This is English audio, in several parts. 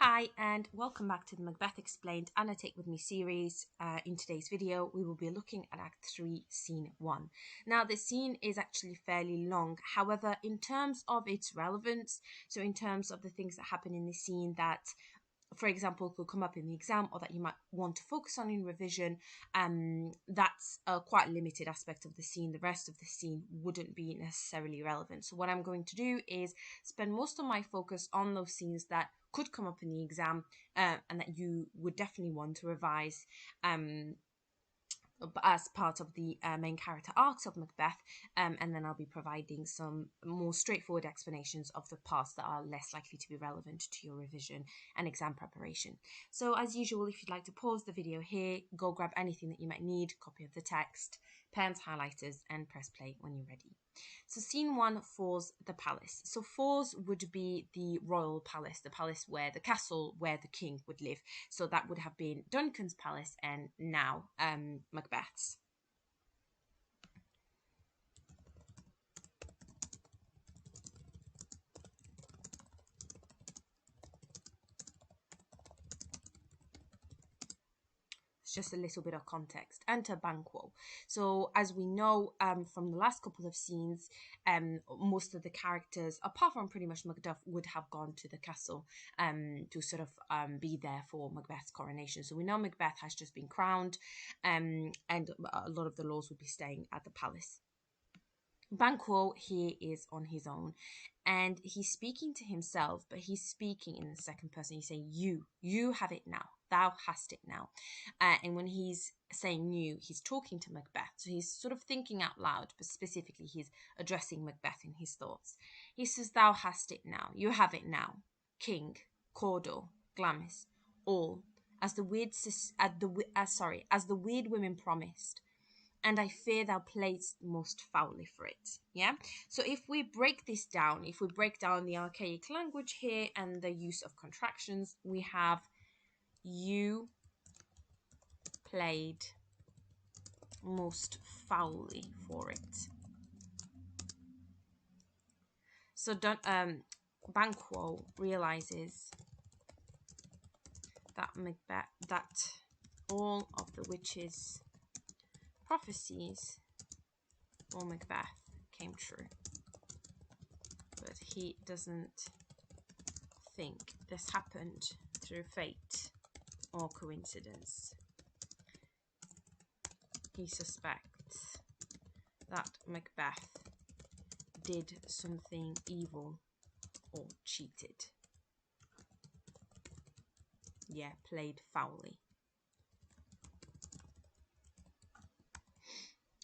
Hi and welcome back to the Macbeth Explained Annotate With Me series. In today's video we will be looking at Act 3 Scene 1. Now the scene is actually fairly long, however in terms of its relevance, so in terms of the things that happen in the scene that for example could come up in the exam or that you might want to focus on in revision, that's a quite limited aspect of the scene. The rest of the scene wouldn't be necessarily relevant. So what I'm going to do is spend most of my focus on those scenes that could come up in the exam and that you would definitely want to revise as part of the main character arcs of Macbeth, and then I'll be providing some more straightforward explanations of the parts that are less likely to be relevant to your revision and exam preparation. So as usual, if you'd like to pause the video here, go grab anything that you might need, copy of the text, pens, highlighters, and press play when you're ready. So scene 1, Fors the palace. So Fors would be the royal palace, the palace where the castle where the king would live. So that would have been Duncan's palace and now Macbeth's. Just a little bit of context. Enter Banquo. So as we know from the last couple of scenes, most of the characters, apart from pretty much Macduff, would have gone to the castle to sort of be there for Macbeth's coronation. So we know Macbeth has just been crowned, and a lot of the lords would be staying at the palace. Banquo here is on his own and he's speaking to himself, but he's speaking in the second person. He's saying you have it now, thou hast it now, and when he's saying you, he's talking to Macbeth, so he's sort of thinking out loud, but specifically he's addressing Macbeth in his thoughts. He says, thou hast it now, you have it now, king, Cawdor, Glamis, all, as the weird women promised, and I fear thou playest most foully for it. Yeah. So if we break this down, if we break down the archaic language here and the use of contractions, we have you played most foully for it. So Banquo realizes that all of the witches' prophecies for Macbeth came true, but he doesn't think this happened through fate or coincidence. He suspects that Macbeth did something evil or cheated. Yeah, played foully.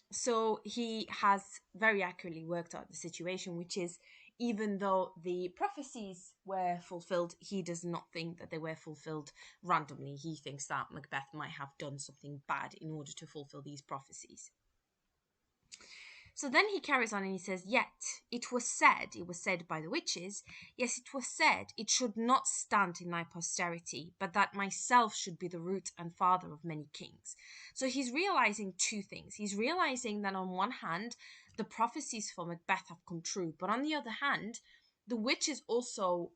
So he has very accurately worked out the situation, which is, even though the prophecies were fulfilled, he does not think that they were fulfilled randomly. He thinks that Macbeth might have done something bad in order to fulfill these prophecies. So then he carries on and he says, yet it was said by the witches, yes, it was said, it should not stand in thy posterity, but that myself should be the root and father of many kings. So he's realizing two things. He's realizing that on one hand, the prophecies for Macbeth have come true, but on the other hand, the witches also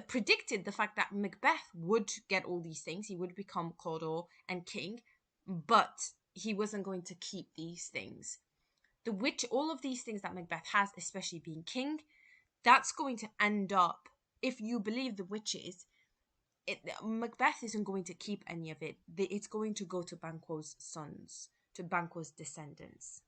predicted the fact that Macbeth would get all these things. He would become Cawdor and king, but he wasn't going to keep these things. All of these things that Macbeth has, especially being king, that's going to end up, if you believe the witches, Macbeth isn't going to keep any of it. It's going to go to Banquo's sons, to Banquo's descendants.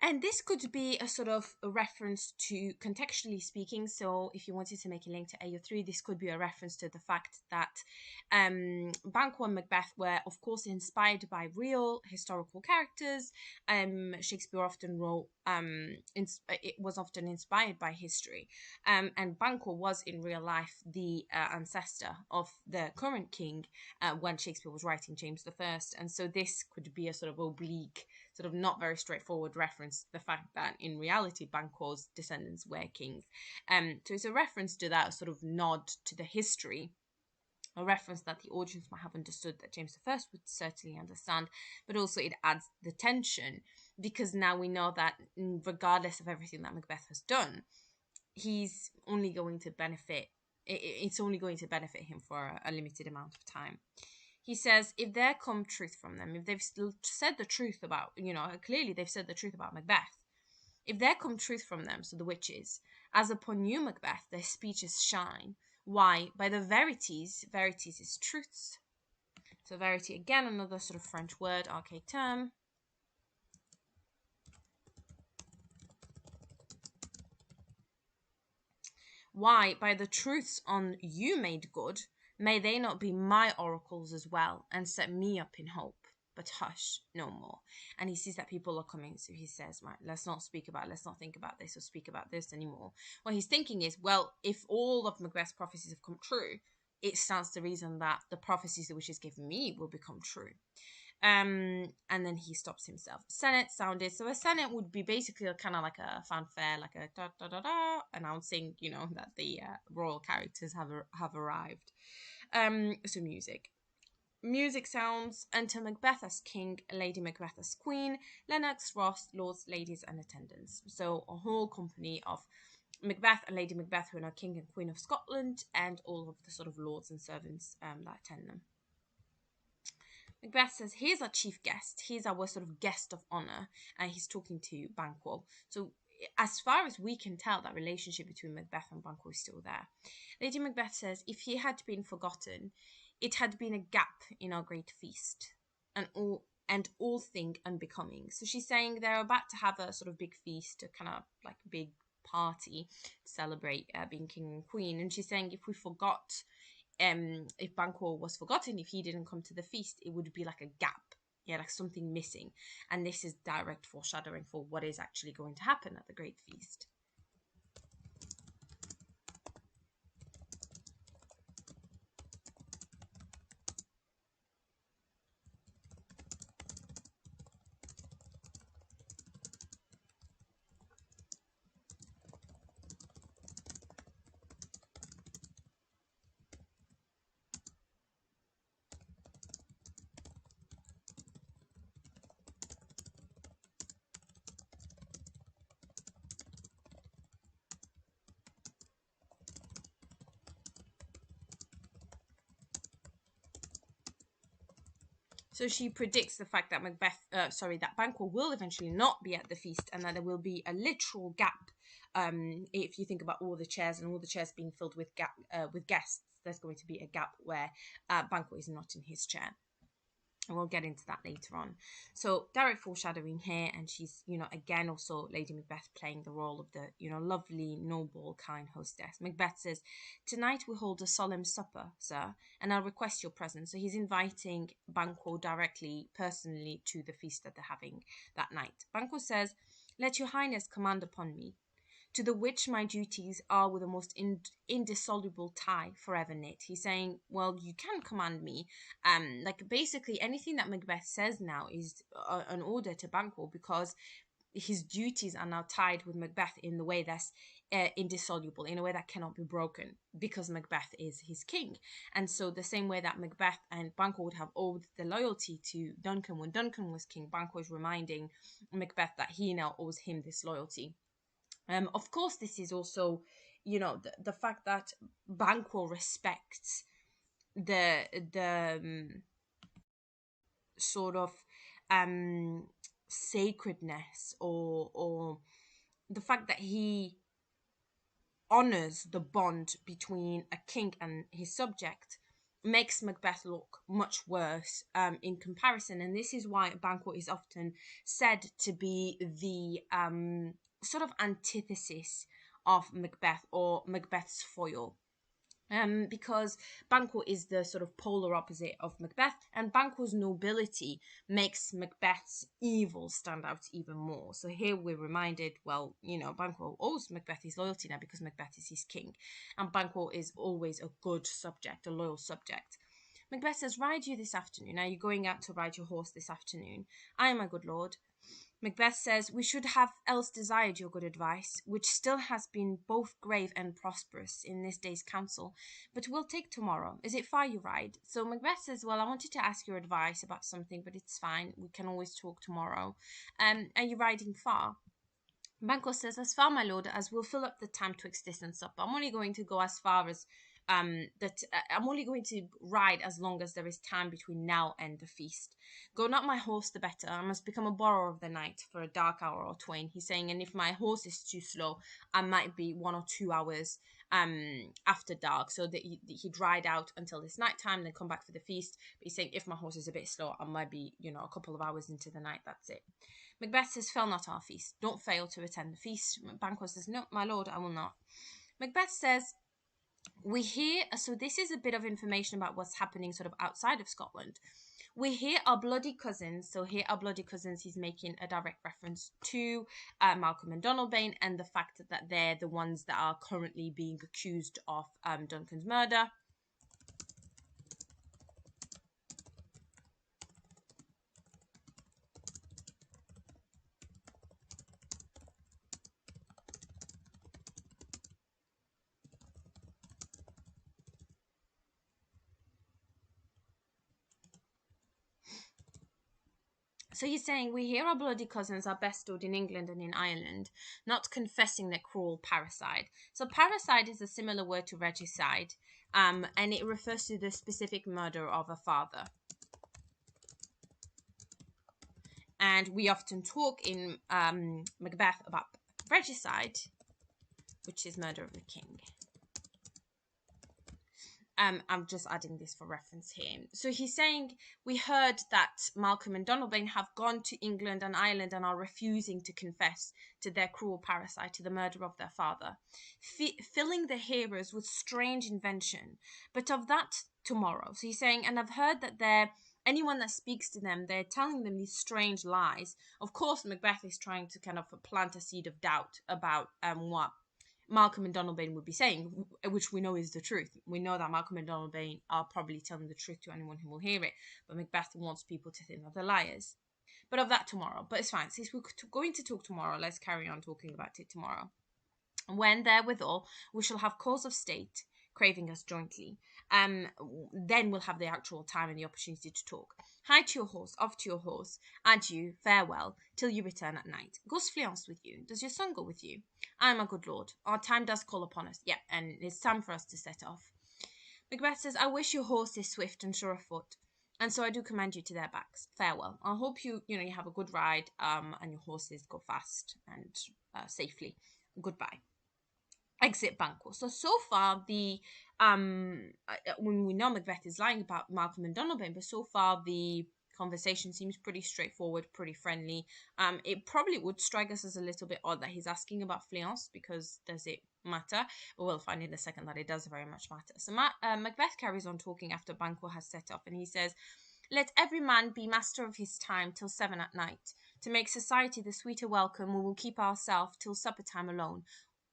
And this could be a sort of a reference to, contextually speaking, so if you wanted to make a link to AO3, this could be a reference to the fact that Banquo and Macbeth were, of course, inspired by real historical characters. Shakespeare often wrote, it was often inspired by history. And Banquo was in real life the ancestor of the current king when Shakespeare was writing James I. And so this could be a sort of oblique, sort of not very straightforward reference to the fact that in reality Banquo's descendants were kings. So it's a reference to that, sort of nod to the history, a reference that the audience might have understood, that James I would certainly understand, but also it adds the tension, because now we know that regardless of everything that Macbeth has done, he's only going to benefit, it's only going to benefit him for a limited amount of time. He says, if there come truth from them, if they've still said the truth about, clearly they've said the truth about Macbeth. If there come truth from them, so the witches, as upon you, Macbeth, their speeches shine. Why? By the verities. Verities is truths. So verity, again, another sort of French word, archaic term. Why? By the truths on you made good, may they not be my oracles as well, and set me up in hope. But hush, no more. And he sees that people are coming, so he says, right, let's not think about this or speak about this anymore. What he's thinking is, well, if all of Macbeth's prophecies have come true, it stands to reason that the prophecies the witches gave me will become true. And then he stops himself. Senate sounded. So a senate would be basically kind of like a fanfare, like a da da da da, announcing, that the royal characters have arrived. So music. Music sounds. Enter Macbeth as king, Lady Macbeth as queen, Lennox, Ross, lords, ladies, and attendants. So a whole company of Macbeth and Lady Macbeth, who are now king and queen of Scotland, and all of the sort of lords and servants that attend them. Macbeth says, here's our chief guest. Here's our sort of guest of honor. And he's talking to Banquo. So as far as we can tell, that relationship between Macbeth and Banquo is still there. Lady Macbeth says, if he had been forgotten, it had been a gap in our great feast, and all thing unbecoming. So she's saying they're about to have a sort of big feast, a kind of like big party to celebrate being king and queen. And she's saying, if we forgot, if Banquo was forgotten, if he didn't come to the feast, it would be like a gap, like something missing. And this is direct foreshadowing for what is actually going to happen at the great feast. So she predicts the fact that that Banquo will eventually not be at the feast, and that there will be a literal gap. If you think about all the chairs and all the chairs being filled with guests, there's going to be a gap where Banquo is not in his chair. And we'll get into that later on. So direct foreshadowing here, and she's, again, also Lady Macbeth playing the role of the, lovely, noble, kind hostess. Macbeth says, tonight we hold a solemn supper, sir, and I'll request your presence. So he's inviting Banquo directly, personally, to the feast that they're having that night. Banquo says, let your highness command upon me, to the which my duties are with the most indissoluble tie forever knit. He's saying, well, you can command me. Basically anything that Macbeth says now is an order to Banquo, because his duties are now tied with Macbeth in the way that's indissoluble, in a way that cannot be broken, because Macbeth is his king. And so the same way that Macbeth and Banquo would have owed the loyalty to Duncan when Duncan was king, Banquo is reminding Macbeth that he now owes him this loyalty. Of course, this is also, the fact that Banquo respects the sort of sacredness, or the fact that he honors the bond between a king and his subject, makes Macbeth look much worse in comparison. And this is why Banquo is often said to be the sort of antithesis of Macbeth, or Macbeth's foil. Because Banquo is the sort of polar opposite of Macbeth, and Banquo's nobility makes Macbeth's evil stand out even more. So here we're reminded, well, Banquo owes Macbeth his loyalty now because Macbeth is his king, and Banquo is always a good subject, a loyal subject. Macbeth says, "Ride you this afternoon. Are you going out to ride your horse this afternoon?" "Aye, my good lord." Macbeth says, "We should have else desired your good advice, which still has been both grave and prosperous in this day's council, but we'll take tomorrow. Is it far you ride?" So Macbeth says, "Well, I wanted to ask your advice about something, but it's fine. We can always talk tomorrow. Are you riding far?" Banquo says, "As far, my lord, as will fill up the time twixt this and supper. I'm only going to go as far as I'm only going to ride as long as there is time between now and the feast. Go not my horse the better. I must become a borrower of the night for a dark hour or twain," he's saying, "and if my horse is too slow, I might be 1 or 2 hours after dark, so that he'd ride out until this night time, then come back for the feast. But he's saying, if my horse is a bit slow, I might be, a couple of hours into the night, that's it." Macbeth says, "Fail not our feast. Don't fail to attend the feast." Banquo says, "No, my lord, I will not." Macbeth says, "We hear," so this is a bit of information about what's happening sort of outside of Scotland. "We hear our bloody cousins," so here our bloody cousins, he's making a direct reference to Malcolm and Donalbain, and the fact that they're the ones that are currently being accused of Duncan's murder. So he's saying, "We hear our bloody cousins are best stood in England and in Ireland, not confessing their cruel parricide." So parricide is a similar word to regicide, and it refers to the specific murder of a father. And we often talk in Macbeth about regicide, which is murder of the king. I'm just adding this for reference here. So he's saying, "We heard that Malcolm and Donalbain have gone to England and Ireland and are refusing to confess to their cruel parricide, to the murder of their father, filling the hearers with strange invention, but of that tomorrow." So he's saying, "And I've heard that anyone that speaks to them, they're telling them these strange lies." Of course, Macbeth is trying to kind of plant a seed of doubt about what Malcolm and Donalbain would be saying, which we know is the truth. We know that Malcolm and Donalbain are probably telling the truth to anyone who will hear it, but Macbeth wants people to think that they're liars. "But of that tomorrow." But it's fine. Since we're going to talk tomorrow, let's carry on talking about it tomorrow. "When therewithal we shall have cause of state craving us jointly, then we'll have the actual time and the opportunity to talk. Hie to your horse, off to your horse. Adieu, farewell, till you return at night. Goes Fleance with you? Does your son go with you?" "Aye, my good lord. Our time does call upon us. Yeah, and it's time for us to set off." Macbeth says, "I wish your horse is swift and sure of foot, and so I do commend you to their backs. Farewell. I hope you have a good ride, and your horses go fast and safely. Goodbye." Exit Banquo. So far when we know Macbeth is lying about Malcolm and Donalbain, but so far the conversation seems pretty straightforward, pretty friendly. It probably would strike us as a little bit odd that he's asking about Fleance, because does it matter? But we'll find in a second that it does very much matter. So Macbeth carries on talking after Banquo has set off, and he says, "Let every man be master of his time till 7 at night. To make society the sweeter welcome, we will keep ourselves till supper time alone.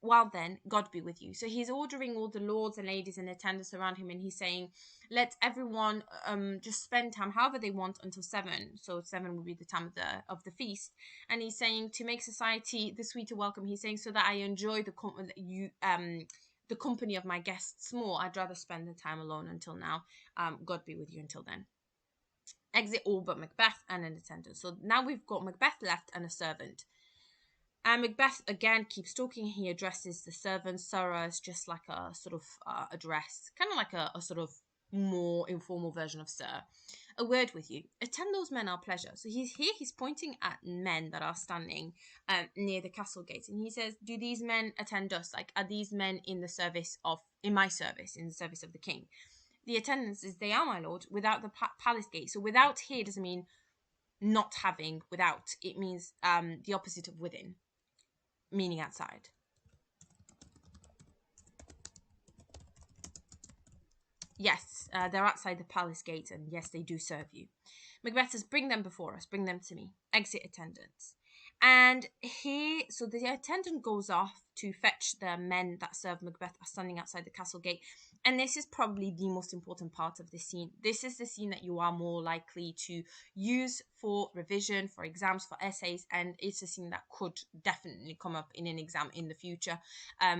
While then, God be with you." So he's ordering all the lords and ladies and attendants around him, and he's saying, let everyone just spend time however they want until 7. So 7 will be the time of the feast. And he's saying, to make society the sweeter welcome, he's saying, so that I enjoy the company of my guests more. I'd rather spend the time alone until now. God be with you until then. Exit all but Macbeth and an attendant. So now we've got Macbeth left and a servant. And Macbeth again keeps talking. He addresses the servants. Sarah is just like a sort of address, kind of like a sort of more informal version of "Sir." "A word with you. Attend those men our pleasure." So he's pointing at men that are standing near the castle gates, and he says, "Do these men attend us? Like, are these men in my service, in the service of the king?" The attendants is they are, my lord, without the palace gate. So without here doesn't mean not having, without. It means the opposite of within, meaning outside. Yes, they're outside the palace gate, and yes, they do serve you. Macbeth says, bring them before us, bring them to me. Exit attendants. And here, so the attendant goes off to fetch the men that serve Macbeth are standing outside the castle gate. And this is probably the most important part of the scene. This is the scene that you are more likely to use for revision, for exams, for essays. And it's a scene that could definitely come up in an exam in the future,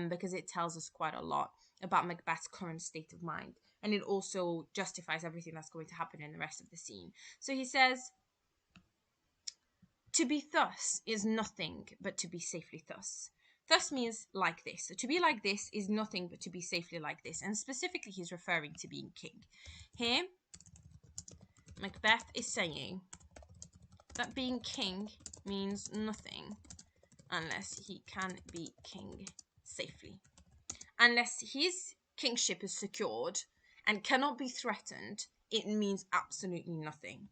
because it tells us quite a lot about Macbeth's current state of mind. And it also justifies everything that's going to happen in the rest of the scene. So he says, to be thus is nothing but to be safely thus. Thus means like this. So to be like this is nothing but to be safely like this. And specifically, he's referring to being king. Here, Macbeth is saying that being king means nothing unless he can be king safely. Unless his kingship is secured and cannot be threatened, it means absolutely nothing.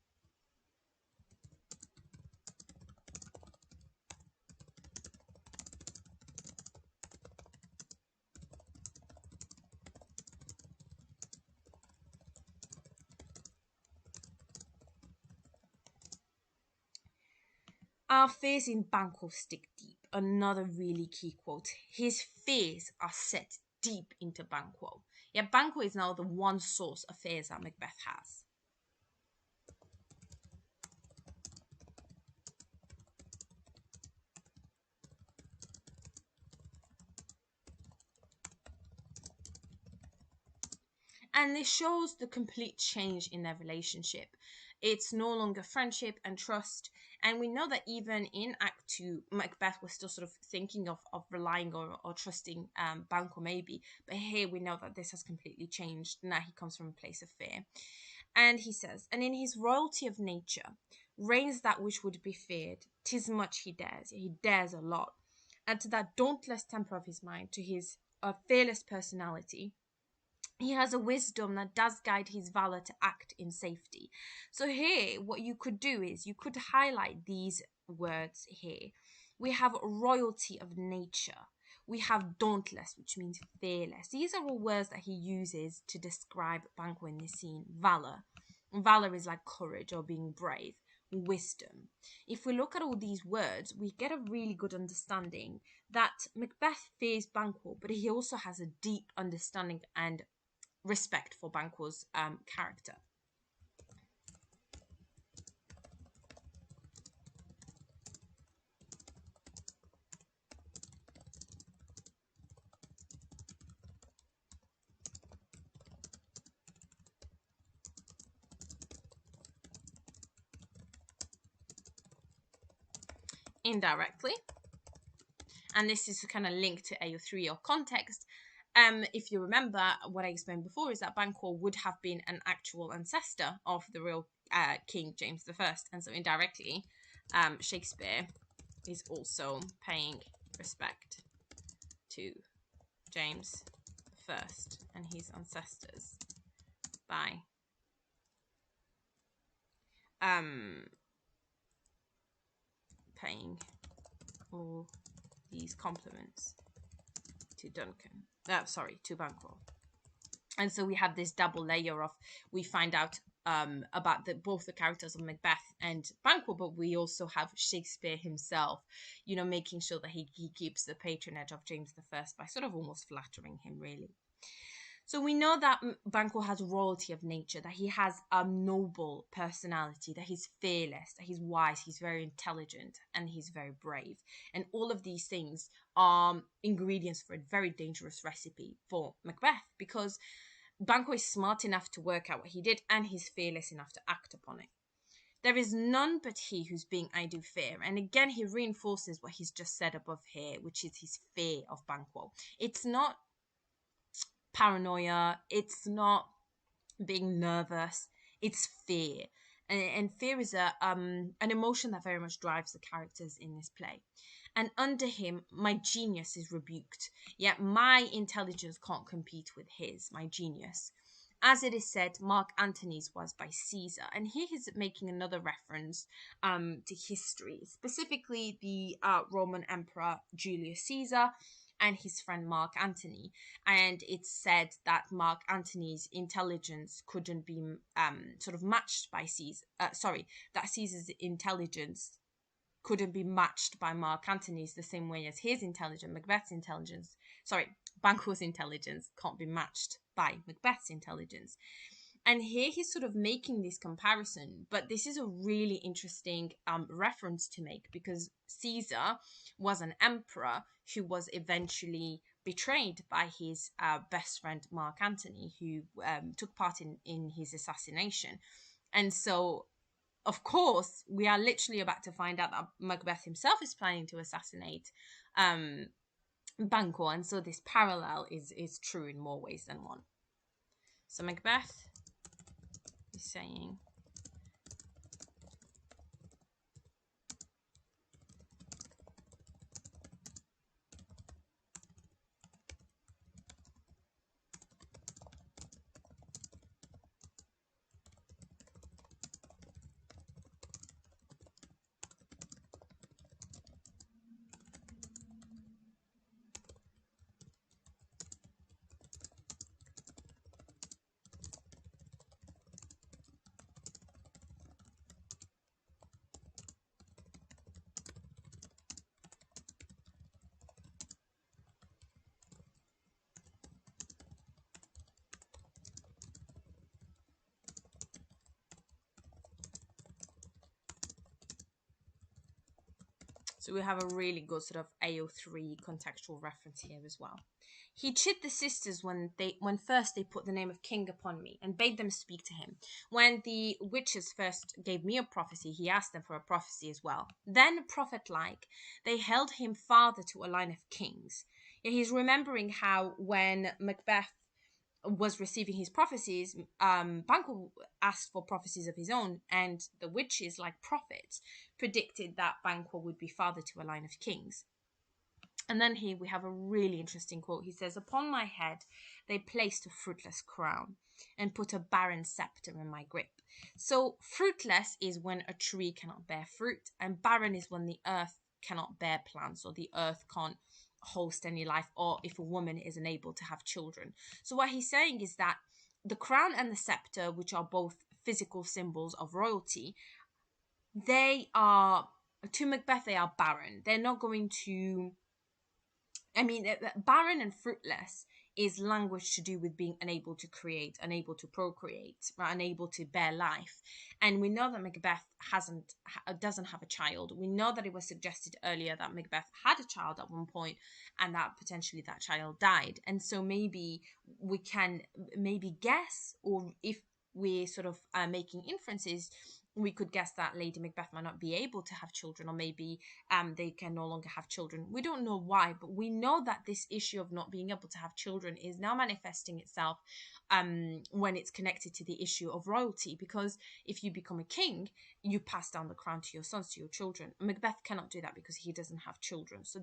Our fears in Banquo stick deep. Another really key quote. His fears are set deep into Banquo. Yet Banquo is now the one source of fears that Macbeth has. And this shows the complete change in their relationship. It's no longer friendship and trust. And we know that even in Act 2, Macbeth was still sort of thinking of relying or trusting Banquo maybe. But here we know that this has completely changed. Now he comes from a place of fear. And he says, and in his royalty of nature reigns that which would be feared. 'Tis much he dares. He dares a lot. And to that dauntless temper of his mind, to his fearless personality, he has a wisdom that does guide his valor to act in safety. So here, what you could do is you could highlight these words here. We have royalty of nature. We have dauntless, which means fearless. These are all words that he uses to describe Banquo in this scene. Valor. Valor is like courage or being brave. Wisdom. If we look at all these words, we get a really good understanding that Macbeth fears Banquo, but he also has a deep understanding and respect for Banquo's character. Indirectly, and this is kind of linked to AO3 or context. If you remember, what I explained before is that Banquo would have been an actual ancestor of the real King James I, and so indirectly, Shakespeare is also paying respect to James I and his ancestors by paying all these compliments to Duncan. To Banquo. And so we have this double layer of, we find out about both the characters of Macbeth and Banquo, but we also have Shakespeare himself, making sure that he keeps the patronage of James I by sort of almost flattering him, really. So we know that Banquo has royalty of nature, that he has a noble personality, that he's fearless, that he's wise, he's very intelligent, and he's very brave. And all of these things are ingredients for a very dangerous recipe for Macbeth, because Banquo is smart enough to work out what he did, and he's fearless enough to act upon it. There is none but he whose being I do fear. And again, he reinforces what he's just said above here, which is his fear of Banquo. It's not paranoia, it's not being nervous, it's fear. And fear is an emotion that very much drives the characters in this play. And under him, my genius is rebuked, yet my intelligence can't compete with his, my genius. as it is said, Mark Antony's was by Caesar. And here he's making another reference to history, specifically the Roman Emperor Julius Caesar and his friend Mark Antony. And it's said that Mark Antony's intelligence couldn't be sort of matched by Caesar. That Caesar's intelligence couldn't be matched by Mark Antony's the same way as his intelligence, Banquo's intelligence can't be matched by Macbeth's intelligence. And here he's sort of making this comparison, but this is a really interesting reference to make, because Caesar was an emperor who was eventually betrayed by his best friend Mark Antony, who took part in his assassination. And so, of course, we are literally about to find out that Macbeth himself is planning to assassinate Banquo, and so this parallel is true in more ways than one. So Macbeth is saying, so we have a really good sort of AO3 contextual reference here as well. He chid the sisters when first they put the name of king upon me, and bade them speak to him. When the witches first gave me a prophecy, he asked them for a prophecy as well. Then, prophet-like, they held him father to a line of kings. Yeah, he's remembering how when Macbeth was receiving his prophecies, Banquo asked for prophecies of his own, and the witches, like prophets, predicted that Banquo would be father to a line of kings. And then here we have a really interesting quote. He says, "Upon my head they placed a fruitless crown and put a barren scepter in my grip." So fruitless is when a tree cannot bear fruit, and barren is when the earth cannot bear plants, or the earth can't host any life, or if a woman is unable to have children. So what he's saying is that the crown and the scepter, which are both physical symbols of royalty, they are, to Macbeth, they are barren. They're not going to, barren and fruitless is language to do with being unable to create, unable to procreate, right? Unable to bear life. And we know that Macbeth doesn't have a child. We know that it was suggested earlier that Macbeth had a child at one point, and that potentially that child died. And so maybe we can guess, or if we're sort of making inferences, we could guess that Lady Macbeth might not be able to have children, or maybe they can no longer have children. We don't know why, but we know that this issue of not being able to have children is now manifesting itself when it's connected to the issue of royalty, because if you become a king, you pass down the crown to your sons, to your children. Macbeth cannot do that because he doesn't have children. So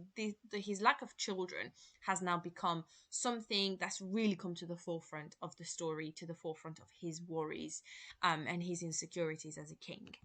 his lack of children has now become something that's really come to the forefront of the story, to the forefront of his worries and his insecurities as a king.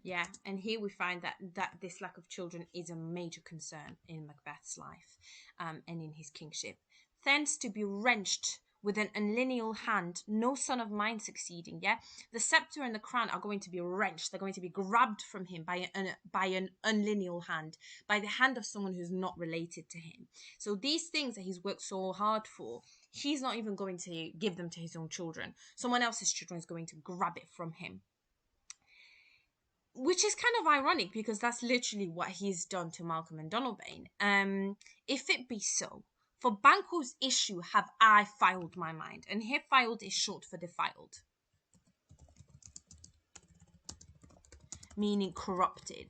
Yeah, and here we find that this lack of children is a major concern in Macbeth's life, and in his kingship. Thence to be wrenched with an unlineal hand, no son of mine succeeding. Yeah, the scepter and the crown are going to be wrenched. They're going to be grabbed from him by an unlineal hand, by the hand of someone who's not related to him. So these things that he's worked so hard for, he's not even going to give them to his own children. Someone else's children is going to grab it from him, which is kind of ironic because that's literally what he's done to Malcolm and Donalbain. If it be so, for Banquo's issue have I filed my mind, and here filed is short for defiled, meaning corrupted.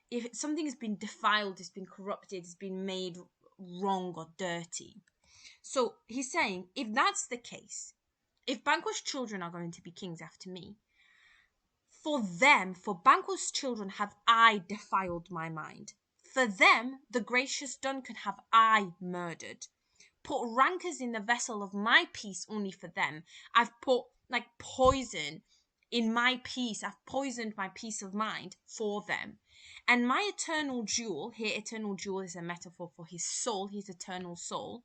If something has been defiled, it's been corrupted, it's been made wrong or dirty. So he's saying, if that's the case, if Banquo's children are going to be kings after me, for them, for Banquo's children, have I defiled my mind. For them, the gracious Duncan, have I murdered. Put rancors in the vessel of my peace only for them. I've put like poison in my peace. I've poisoned my peace of mind for them. And my eternal jewel, here eternal jewel is a metaphor for his soul, his eternal soul.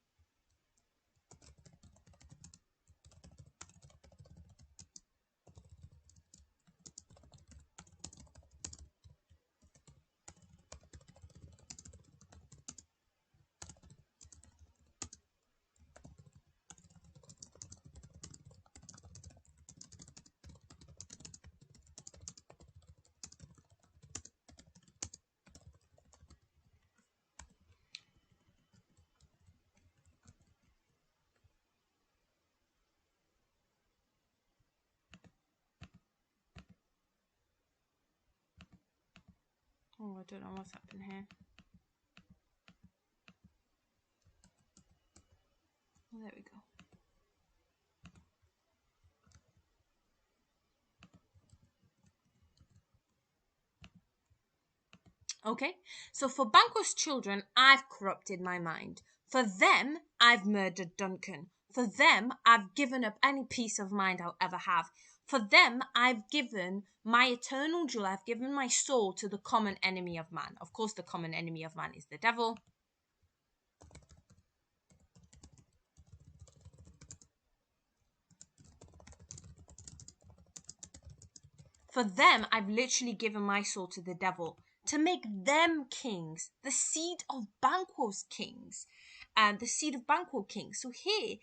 Oh, I don't know what's happened here. Oh, there we go. Okay, so for Banquo's children, I've corrupted my mind. For them, I've murdered Duncan. For them, I've given up any peace of mind I'll ever have. For them, I've given my eternal jewel, I've given my soul to the common enemy of man. Of course, the common enemy of man is the devil. For them, I've literally given my soul to the devil to make them kings, the seed of Banquo's kings, and the seed of Banquo kings. So here,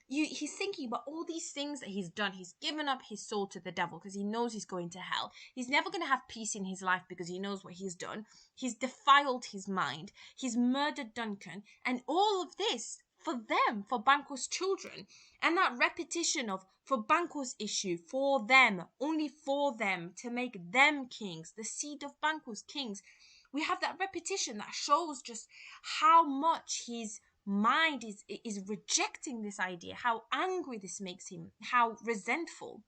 he's thinking about all these things that he's done. He's given up his soul to the devil because he knows he's going to hell. He's never going to have peace in his life because he knows what he's done. He's defiled his mind. He's murdered Duncan. And all of this for them, for Banquo's children. And that repetition of for Banquo's issue, for them, only for them, to make them kings, the seed of Banquo's kings. We have that repetition that shows just how much his mind is rejecting this idea, how angry this makes him, how resentful.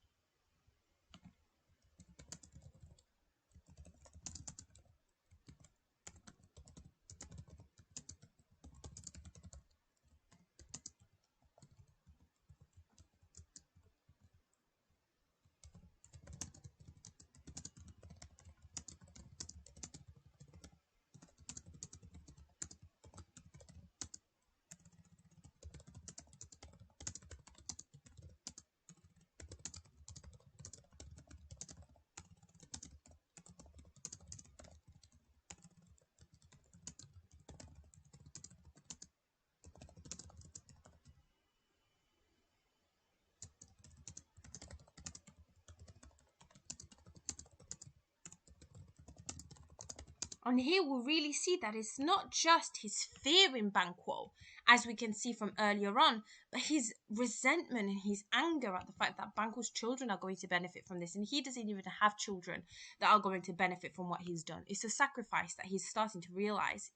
And here we'll really see that it's not just his fear in Banquo, as we can see from earlier on, but his resentment and his anger at the fact that Banquo's children are going to benefit from this, and he doesn't even have children that are going to benefit from what he's done. It's a sacrifice that he's starting to realize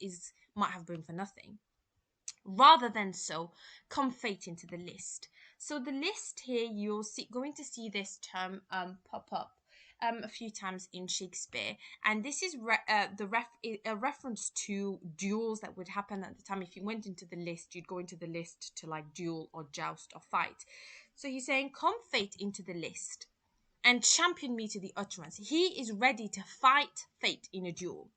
might have been for nothing. Rather than so, come fate into the list. So the list here, you're going to see this term pop up a few times in Shakespeare, and this is a reference to duels that would happen at the time. If you went into the list, you'd go into the list to like duel or joust or fight. So he's saying, come fate into the list. and champion me to the utterance. He is ready to fight fate in a duel.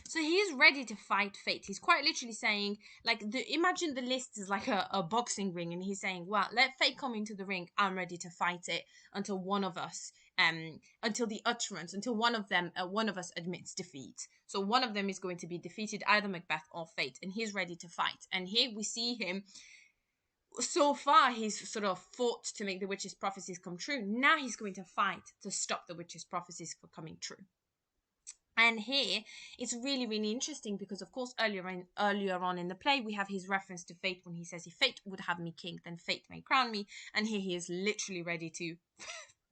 So he is ready to fight fate. He's quite literally saying, like, imagine the list is like a boxing ring, and he's saying, well, let fate come into the ring. I'm ready to fight it until one of us, until the utterance, until one of us admits defeat. So one of them is going to be defeated, either Macbeth or fate, and he's ready to fight. And here we see him. So far, he's sort of fought to make the witch's prophecies come true. Now he's going to fight to stop the witch's prophecies from coming true. And here, it's really, really interesting because, of course, earlier on in the play, we have his reference to fate when he says, if fate would have me king, then fate may crown me. And here he is literally ready to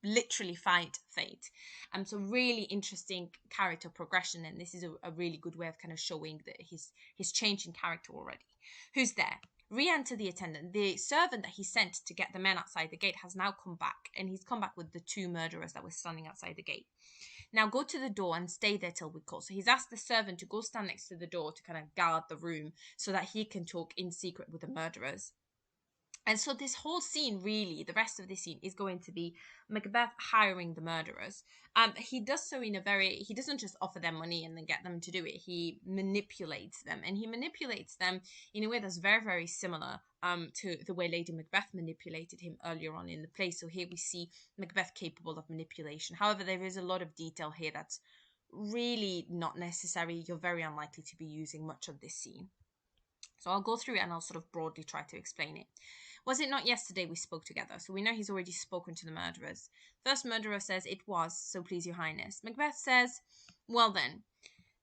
literally fight fate. So really interesting character progression. And this is a really good way of kind of showing that his change in character already. Who's there? Re-enter the attendant. The servant that he sent to get the men outside the gate has now come back. And he's come back with the 2 murderers that were standing outside the gate. Now go to the door and stay there till we call. So he's asked the servant to go stand next to the door to kind of guard the room so that he can talk in secret with the murderers. And so this whole scene, really, the rest of this scene is going to be Macbeth hiring the murderers. He does so he doesn't just offer them money and then get them to do it. He manipulates them, and he manipulates them in a way that's very, very similar to the way Lady Macbeth manipulated him earlier on in the play. So here we see Macbeth capable of manipulation. However, there is a lot of detail here that's really not necessary. You're very unlikely to be using much of this scene. So I'll go through it and I'll sort of broadly try to explain it. Was it not yesterday we spoke together? So we know he's already spoken to the murderers. First murderer says, it was, so please your highness. Macbeth says, well then,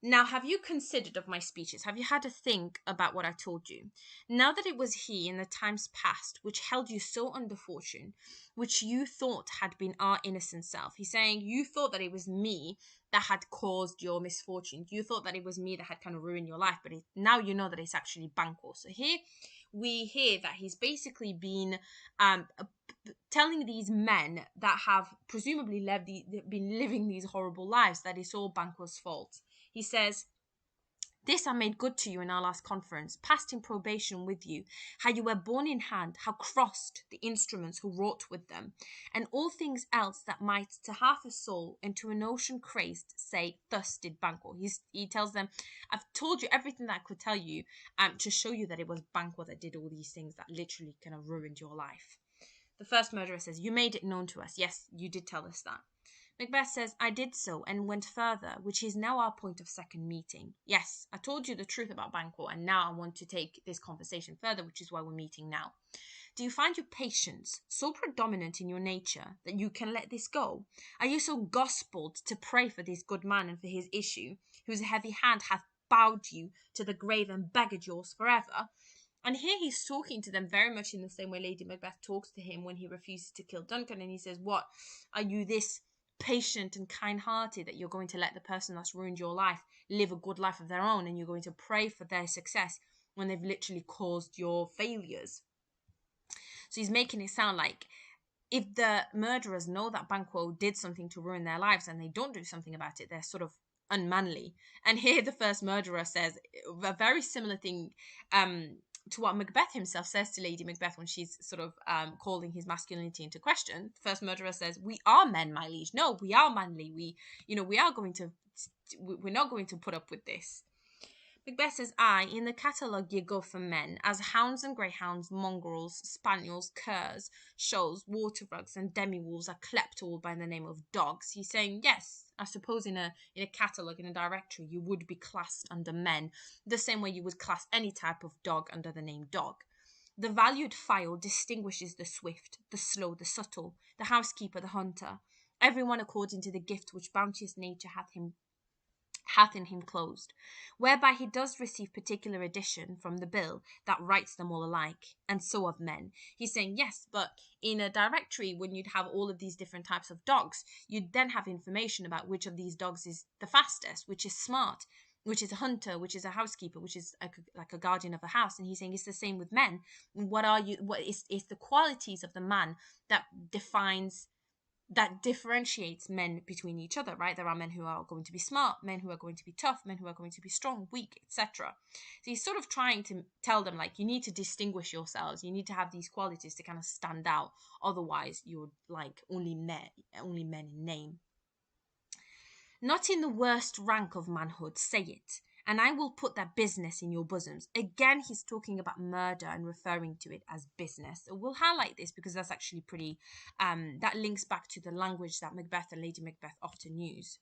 now have you considered of my speeches? Have you had a think about what I told you? Now that it was he in the times past which held you so under fortune, which you thought had been our innocent self. He's saying you thought that it was me that had caused your misfortune. You thought that it was me that had kind of ruined your life, but now you know that it's actually Banquo. So here we hear that he's basically been telling these men that have presumably been living these horrible lives that it's all Banquo's fault. He says, this I made good to you in our last conference, passed in probation with you, how you were borne in hand, how crossed the instruments who wrought with them, and all things else that might to half a soul and to an ocean crazed say, thus did Banquo. He tells them, I've told you everything that I could tell you to show you that it was Banquo that did all these things that literally kind of ruined your life. The first murderer says, you made it known to us. Yes, you did tell us that. Macbeth says, I did so and went further, which is now our point of second meeting. Yes, I told you the truth about Banquo, and now I want to take this conversation further, which is why we're meeting now. Do you find your patience so predominant in your nature that you can let this go? Are you so gospelled to pray for this good man and for his issue, whose heavy hand hath bowed you to the grave and beggared yours forever? And here he's talking to them very much in the same way Lady Macbeth talks to him when he refuses to kill Duncan, and he says, what, are you this patient and kind-hearted that you're going to let the person that's ruined your life live a good life of their own, and you're going to pray for their success when they've literally caused your failures? So he's making it sound like if the murderers know that Banquo did something to ruin their lives and they don't do something about it, they're sort of unmanly. And here the first murderer says a very similar thing to what Macbeth himself says to Lady Macbeth when she's sort of calling his masculinity into question. The first murderer says, we are men, my liege. No, we are manly. We're not going to put up with this. Macbeth says, I, in the catalogue ye go for men, as hounds and greyhounds, mongrels, spaniels, curs, shoals, water rugs, and demi-wolves are clept all by the name of dogs. He's saying, yes, I suppose in a catalogue, in a directory, you would be classed under men, the same way you would class any type of dog under the name dog. The valued file distinguishes the swift, the slow, the subtle, the housekeeper, the hunter, every one according to the gift which bounteous nature hath in him closed, whereby he does receive particular addition from the bill that writes them all alike, and so of men. He's saying, yes, but in a directory, when you'd have all of these different types of dogs, you'd then have information about which of these dogs is the fastest, which is smart, which is a hunter, which is a housekeeper, which is like a guardian of a house. And he's saying it's the same with men. What is the qualities of the man that differentiates men between each other, right? There are men who are going to be smart, men who are going to be tough, men who are going to be strong, weak, etc. So he's sort of trying to tell them, like, you need to distinguish yourselves. You need to have these qualities to kind of stand out. Otherwise, you're like only men in name. Not in the worst rank of manhood, say it, and I will put that business in your bosoms. Again, he's talking about murder and referring to it as business. So we'll highlight this because that's actually pretty, that links back to the language that Macbeth and Lady Macbeth often use.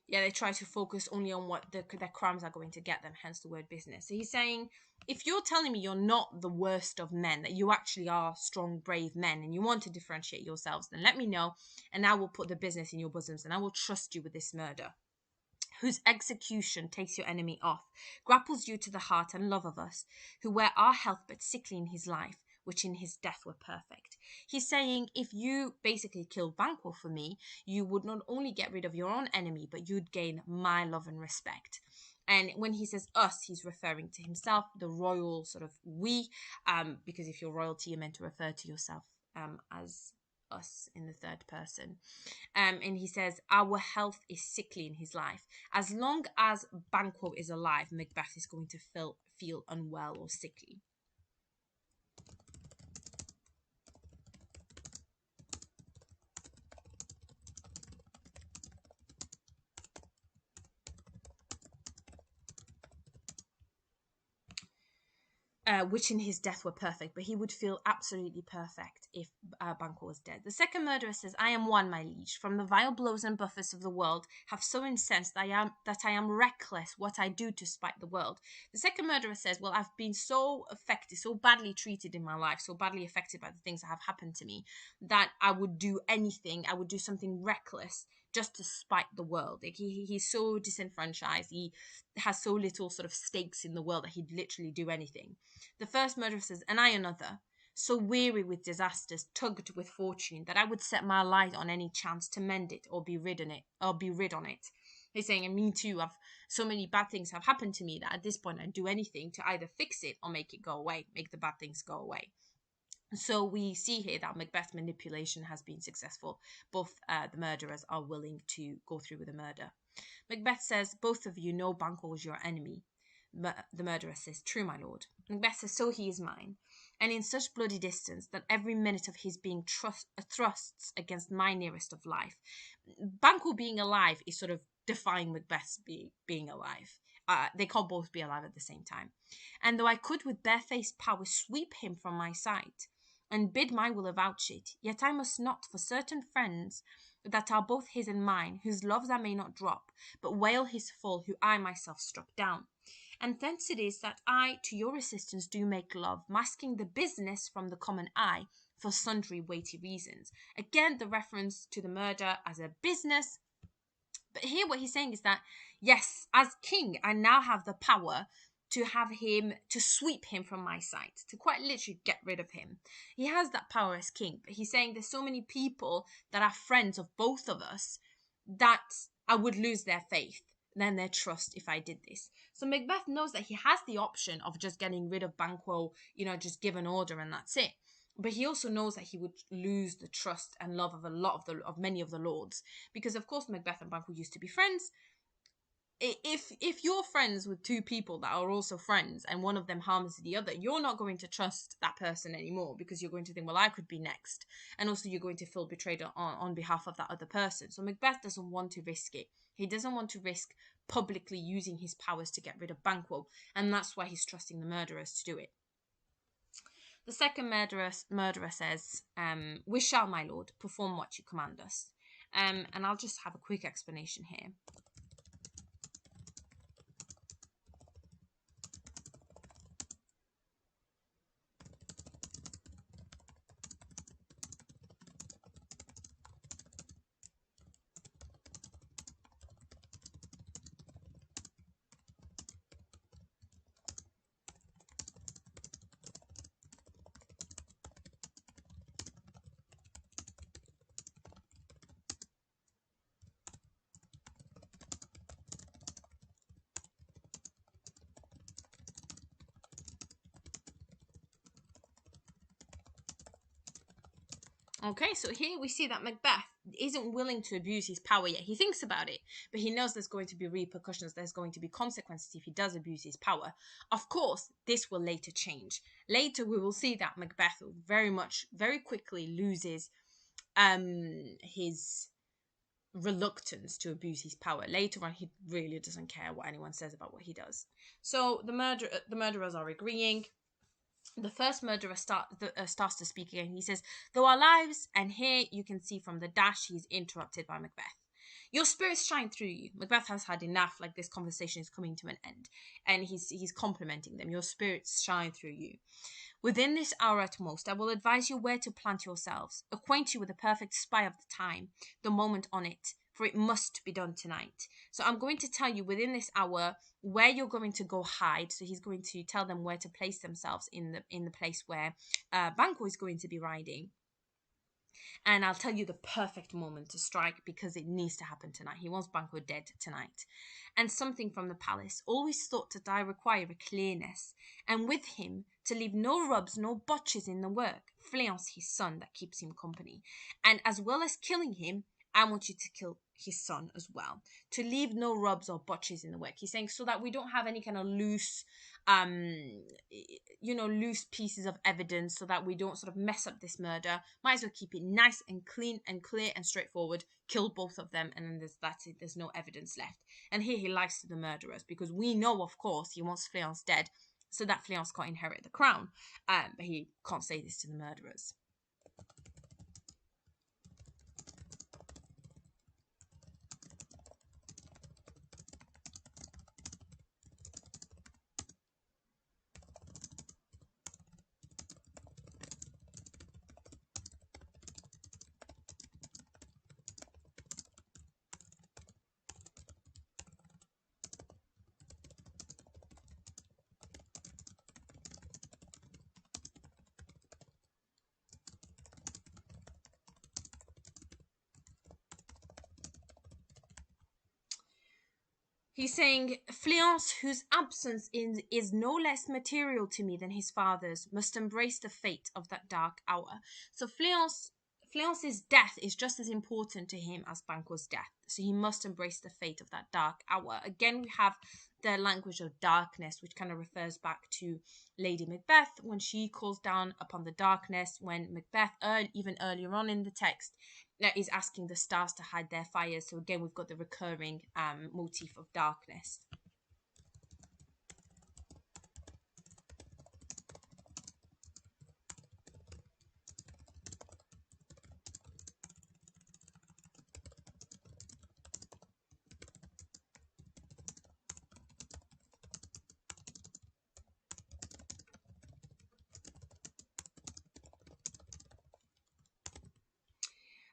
Yeah, they try to focus only on what their crimes are going to get them, hence the word business. So he's saying, if you're telling me you're not the worst of men, that you actually are strong, brave men, and you want to differentiate yourselves, then let me know, and I will put the business in your bosoms, and I will trust you with this murder, whose execution takes your enemy off, grapples you to the heart and love of us, who were our health but sickly in his life, which in his death were perfect. He's saying, if you basically killed Banquo for me, you would not only get rid of your own enemy, but you'd gain my love and respect. And when he says us, he's referring to himself, the royal sort of we, because if you're royalty, you're meant to refer to yourself as us in the third person. And he says, our health is sickly in his life. As long as Banquo is alive, Macbeth is going to feel unwell or sickly. Which in his death were perfect, but he would feel absolutely perfect if Banquo was dead. The second murderer says, I am one, my liege, from the vile blows and buffets of the world, have so incensed that I am reckless what I do to spite the world. The second murderer says, well, I've been so affected, so badly treated in my life, so badly affected by the things that have happened to me, that I would do anything, I would do something reckless just to spite the world. Like he's so disenfranchised, he has so little sort of stakes in the world that he'd literally do anything. The first murderer says, and I another, so weary with disasters, tugged with fortune, that I would set my light on any chance to mend it or be rid on it. He's saying, and me too, so many bad things have happened to me that at this point I'd do anything to either fix it or make it go away, make the bad things go away. So we see here that Macbeth manipulation has been successful. Both the murderers are willing to go through with the murder. Macbeth says, both of you know Banquo was your enemy. The murderer says, true, my lord. Macbeth says, so he is mine. And in such bloody distance that every minute of his being thrusts against my nearest of life. Banquo being alive is sort of defying Macbeth's being alive. They can't both be alive at the same time. And though I could with barefaced power sweep him from my sight, and bid my will avouch it, yet I must not, for certain friends that are both his and mine, whose loves I may not drop, but wail his fall, who I myself struck down. And thence it is that I to your assistance do make love, masking the business from the common eye, for sundry weighty reasons. Again, the reference to the murder as a business. But here what he's saying is that, yes, as king, I now have the power to have him, to sweep him from my sight, to quite literally get rid of him. He has that power as king, but he's saying there's so many people that are friends of both of us that I would lose their faith, then their trust if I did this. So Macbeth knows that he has the option of just getting rid of Banquo, just give an order and that's it. But he also knows that he would lose the trust and love of many of the lords, because of course Macbeth and Banquo used to be friends. if you're friends with two people that are also friends and one of them harms the other, you're not going to trust that person anymore, because you're going to think, well, I could be next. And also you're going to feel betrayed on behalf of that other person. So Macbeth doesn't want to risk it. He doesn't want to risk publicly using his powers to get rid of Banquo, and that's why he's trusting the murderers to do it. The second murderer says, we shall, my lord, perform what you command us. And I'll just have a quick explanation here. Okay, so here we see that Macbeth isn't willing to abuse his power yet. He thinks about it, but he knows there's going to be repercussions, there's going to be consequences if he does abuse his power. Of course, this will later change. Later, we will see that Macbeth very quickly loses his reluctance to abuse his power. Later on, he really doesn't care what anyone says about what he does. So the murderers are agreeing. The first murderer starts to speak again. He says, though our lives, and here you can see from the dash, he's interrupted by Macbeth. Your spirits shine through you. Macbeth has had enough, like this conversation is coming to an end. And he's complimenting them. Your spirits shine through you. Within this hour at most, I will advise you where to plant yourselves, acquaint you with the perfect spy of the time, the moment on it, for it must be done tonight. So I'm going to tell you within this hour where you're going to go hide. So he's going to tell them where to place themselves in the place where Banquo is going to be riding. And I'll tell you the perfect moment to strike, because it needs to happen tonight. He wants Banquo dead tonight. And something from the palace, always thought to die require a clearness, and with him to leave no rubs nor botches in the work. Fleance his son that keeps him company. And as well as killing him, I want you to kill his son as well. To leave no rubs or botches in the work. He's saying so that we don't have any kind of loose pieces of evidence, so that we don't sort of mess up this murder. Might as well keep it nice and clean and clear and straightforward. Kill both of them, and then that's it. There's no evidence left. And here he lies to the murderers, because we know, of course, he wants Fleance dead, so that Fleance can't inherit the crown. But he can't say this to the murderers. He's saying, Fleance, whose absence is no less material to me than his father's, must embrace the fate of that dark hour. So Fleance's death is just as important to him as Banquo's death. So he must embrace the fate of that dark hour. Again, we have the language of darkness, which kind of refers back to Lady Macbeth when she calls down upon the darkness, when Macbeth, even earlier on in the text, is asking the stars to hide their fires. So again, we've got the recurring motif of darkness.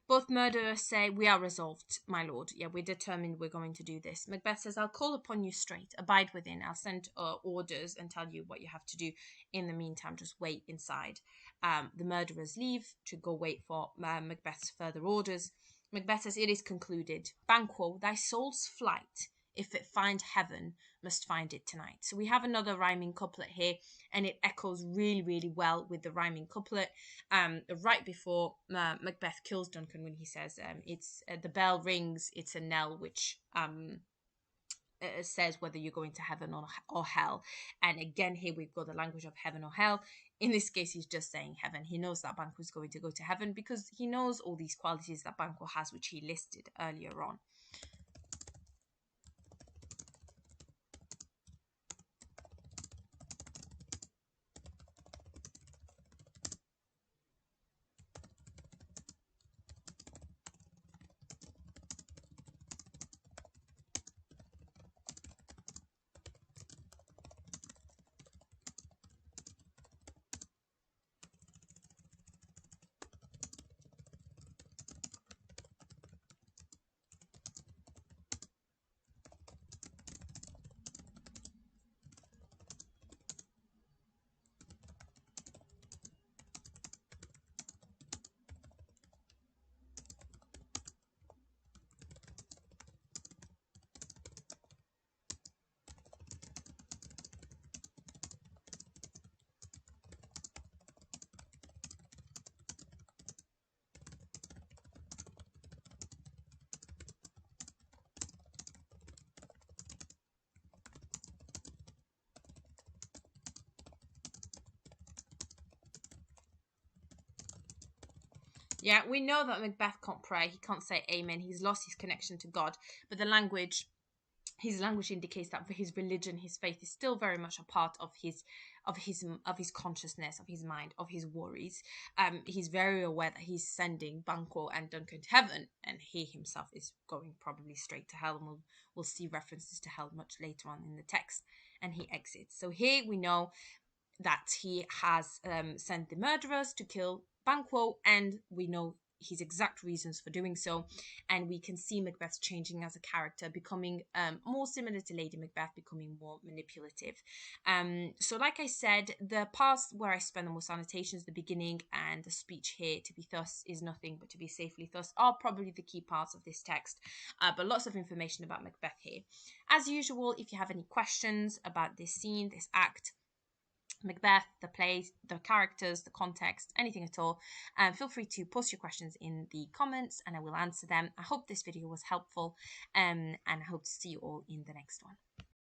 Both murderers say, we are resolved, my lord. Yeah, we're determined we're going to do this. Macbeth says, I'll call upon you straight. Abide within. I'll send orders and tell you what you have to do. In the meantime, just wait inside. The murderers leave to go wait for Macbeth's further orders. Macbeth says, it is concluded. Banquo, thy soul's flight, if it find heaven, must find it tonight. So we have another rhyming couplet here, and it echoes really, really well with the rhyming couplet. Right before Macbeth kills Duncan, when he says, "It's the bell rings, it's a knell which says whether you're going to heaven or hell. And again, here we've got the language of heaven or hell. In this case, he's just saying heaven. He knows that Banquo is going to go to heaven because he knows all these qualities that Banquo has, which he listed earlier on. Yeah, we know that Macbeth can't pray. He can't say amen. He's lost his connection to God. But his language indicates that for his religion, his faith is still very much a part of his consciousness, of his mind, of his worries. He's very aware that he's sending Banquo and Duncan to heaven, and he himself is going probably straight to hell. And we'll see references to hell much later on in the text. And he exits. So here we know that he has sent the murderers to kill Banquo, and we know his exact reasons for doing so, and we can see Macbeth changing as a character, becoming more similar to Lady Macbeth, becoming more manipulative. So like I said, the parts where I spend the most annotations, the beginning and the speech here, to be thus is nothing but to be safely thus, are probably the key parts of this text, but lots of information about Macbeth here. As usual, if you have any questions about this scene, this act, Macbeth, the play, the characters, the context, anything at all, feel free to post your questions in the comments and I will answer them. I hope this video was helpful and I hope to see you all in the next one.